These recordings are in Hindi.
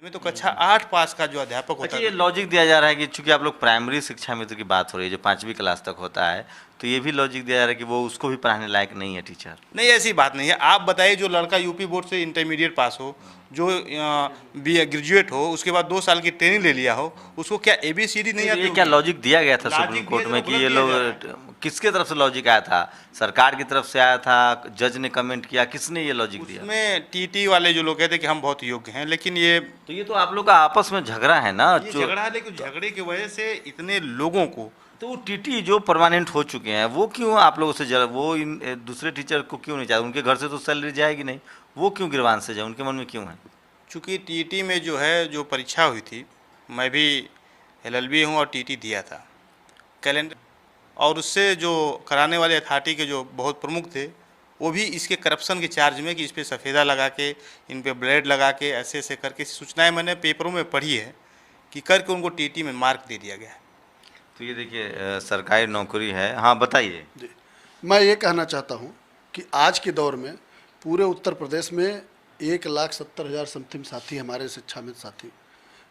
में तो कक्षा 8 पास का जो अध्यापक होता अच्छा, है। ये लॉजिक दिया जा रहा है कि चूंकि आप लोग प्राइमरी शिक्षा मित्र की बात हो रही है जो 5वीं क्लास तक होता है, तो ये भी लॉजिक दिया जा रहा है कि वो उसको भी पढ़ाने लायक नहीं है टीचर। नहीं, ऐसी बात नहीं है। आप बताइए, जो लड़का यूपी बोर्ड से इंटरमीडिएट पास हो, जो बी ग्रेजुएट हो, उसके बाद 2 साल की ट्रेनिंग ले लिया हो, उसको क्या ABCD नहीं आती ये क्या होगी? लॉजिक दिया गया था सुप्रीम लॉजिक दिया कोर्ट जा रहा में है, कि गलत ये दिया लोग जा रहा है। किसके तरफ से लॉजिक आया था? सरकार की तरफ से आया था? जज ने कमेंट किया? किसने ये लॉजिक दिया? उसमें TT वाले जो लोग कहते हैं कि हम बहुत योग्य हैं, लेकिन तो ये तो आप लोग का आपस में झगड़ा है ना ये जो। झगड़ा है, लेकिन झगड़े की वजह से इतने लोगों को तो वो टीटी जो परमानेंट हो चुके हैं वो क्यों आप लोगों से वो इन दूसरे टीचर को क्यों नहीं चाहते? उनके घर से तो सैलरी जाएगी नहीं, वो क्यों गिरवान से जाए? उनके मन में क्यों है? चूँकि TT में जो है, जो परीक्षा हुई थी, मैं भी LLB हूँ और TT दिया था कैलेंडर, और उससे जो कराने वाले अथॉरिटी के जो बहुत प्रमुख थे, वो भी इसके करप्शन के चार्ज में कि इस पे सफ़ेदा लगा के, इन पे ब्लेड लगा के, ऐसे ऐसे करके सूचनाएं मैंने पेपरों में पढ़ी है कि करके उनको TT में मार्क दे दिया गया है। तो ये देखिए सरकारी नौकरी है। हाँ बताइए। जी, मैं ये कहना चाहता हूँ कि आज के दौर में पूरे उत्तर प्रदेश में 1,70,000 समथिंग साथी, हमारे शिक्षा मित्र साथी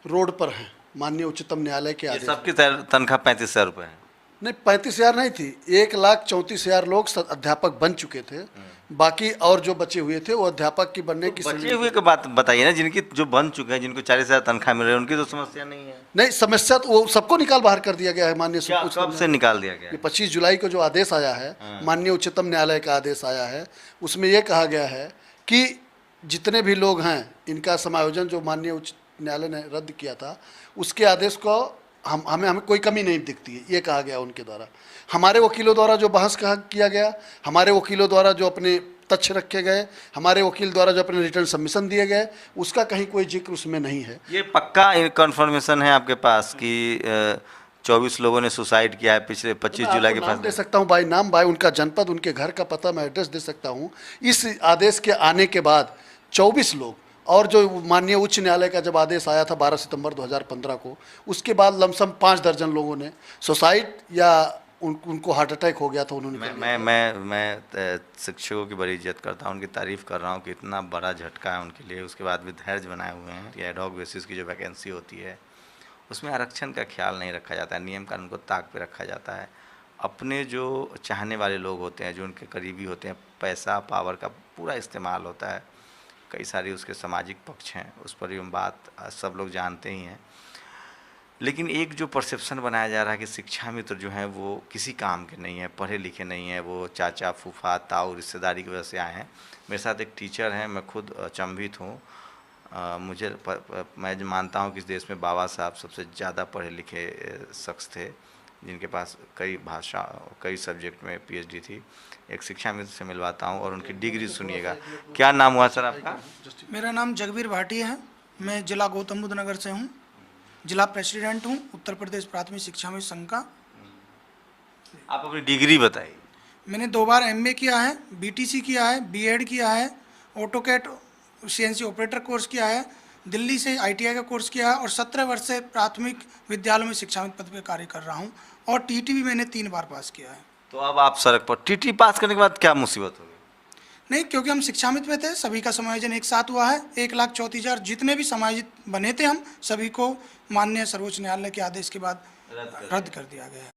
रोड पर हैं माननीय उच्चतम न्यायालय के आदेश। सबकी तनख्वाह 35,000 रुपये है। नहीं, 35,000 नहीं थी, 1,34,000 लोग अध्यापक बन चुके थे। बाकी और जो बचे हुए थे वो अध्यापक की बनने की बचे हुए की बात बताइए ना, जिनकी जो बन चुके हैं, जिनको 40,000 तनख्वाह मिल रही है, उनकी तो समस्या नहीं है। नहीं, समस्या तो वो सबको निकाल बाहर कर दिया गया है माननीय कब से निकाल दिया गया? ये 25 जुलाई को जो आदेश आया है, माननीय उच्चतम न्यायालय का आदेश आया है, उसमें ये कहा गया है कि जितने भी लोग हैं इनका समायोजन जो माननीय उच्च न्यायालय ने रद्द किया था, उसके आदेश को हमें कोई कमी नहीं दिखती है, ये कहा गया उनके द्वारा। हमारे वकीलों द्वारा जो बहस किया गया, हमारे वकीलों द्वारा जो अपने तथ्य रखे गए, हमारे वकील द्वारा जो अपने रिटर्न सबमिशन दिए गए, उसका कहीं कोई जिक्र उसमें नहीं है। ये पक्का कन्फर्मेशन है आपके पास कि 24 लोगों ने सुसाइड किया है पिछले 25 जुलाई के पास? दे सकता हूँ बाई नाम, बाई उनका जनपद, उनके घर का पता, मैं एड्रेस दे सकता हूँ। इस आदेश के आने के बाद 24 लोग, और जो माननीय उच्च न्यायालय का जब आदेश आया था 12 सितंबर 2015 को, उसके बाद लमसम 5 दर्जन लोगों ने सुसाइड या उनको हार्ट अटैक हो गया था। उन्होंने मैं शिक्षकों की बड़ी इज्जत करता हूँ, उनकी तारीफ़ कर रहा हूँ कि इतना बड़ा झटका है उनके लिए, उसके बाद भी धैर्य बनाए हुए हैं कि एडहॉक बेसिस की जो वैकेंसी होती है उसमें आरक्षण का ख्याल नहीं रखा जाता है, नियम कानून को ताक पे रखा जाता है। अपने जो चाहने वाले लोग होते हैं, जो उनके करीबी होते हैं, पैसा पावर का पूरा इस्तेमाल होता है। कई सारी उसके सामाजिक पक्ष हैं, उस पर भी हम बात सब लोग जानते ही हैं। लेकिन एक जो परसेप्शन बनाया जा रहा है कि शिक्षा मित्र जो हैं वो किसी काम के नहीं हैं, पढ़े लिखे नहीं हैं, वो चाचा फूफा ताऊ रिश्तेदारी की वजह से आए हैं। मेरे साथ एक टीचर हैं, मैं खुद अचंभित हूँ। मैं मानता हूँ कि इस देश में बाबा साहब सबसे ज़्यादा पढ़े लिखे शख्स थे, जिनके पास कई सब्जेक्ट में PhD थी। एक शिक्षा मित्र से मिलवाता हूँ और उनकी डिग्री सुनिएगा। क्या नाम हुआ सर आपका? मेरा नाम जगबीर भाटी है, मैं जिला गौतम बुद्ध नगर से हूँ, जिला प्रेसिडेंट हूँ उत्तर प्रदेश प्राथमिक शिक्षा मित्र संघ का। आप अपनी डिग्री बताइए। मैंने 2 बार MA किया है, BTC किया है, B.Ed किया है, ऑटोकैड CNC ऑपरेटर कोर्स किया है, दिल्ली से ITI का कोर्स किया है, और 17 वर्ष से प्राथमिक विद्यालयों में शिक्षा मित्र पद पर कार्य कर रहा हूँ, और TT भी मैंने 3 बार पास किया है। तो अब आप सड़क पर TT पास करने के बाद क्या मुसीबत होगी? नहीं, क्योंकि हम शिक्षा मित्र में थे, सभी का समायोजन एक साथ हुआ है। 1,34,000 जितने भी समायोजित बने थे हम सभी को माननीय सर्वोच्च न्यायालय के आदेश के बाद रद्द कर दिया गया है।